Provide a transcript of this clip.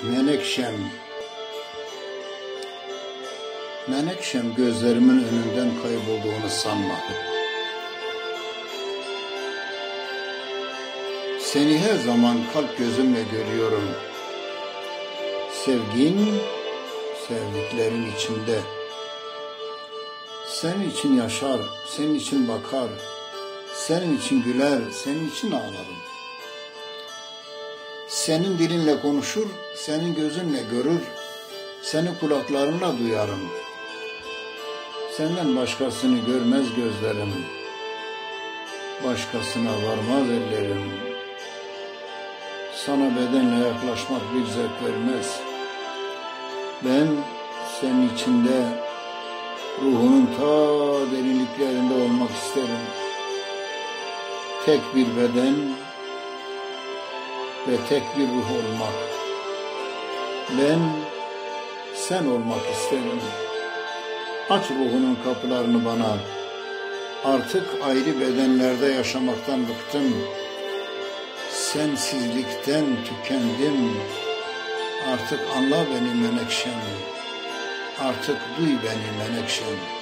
Menekşem, menekşem gözlerimin önünden kaybolduğunu sanma. Seni her zaman kalp gözümle görüyorum. Sevgin, sevdiklerin içinde. Senin için yaşar, senin için bakar, senin için güler, senin için ağlarım. Senin dilinle konuşur, senin gözünle görür, senin kulaklarınla duyarım. Senden başkasını görmez gözlerim, başkasına varmaz ellerim. Sana bedenle yaklaşmak bir zevk vermez. Ben senin içinde, ruhunun ta derinliklerinde olmak isterim. Tek bir beden ve tek bir ruh olmak. Ben sen olmak isterim. Aç ruhunun kapılarını bana. Artık ayrı bedenlerde yaşamaktan bıktım. Sensizlikten tükendim. Artık anla beni menekşem. Artık duy beni menekşem.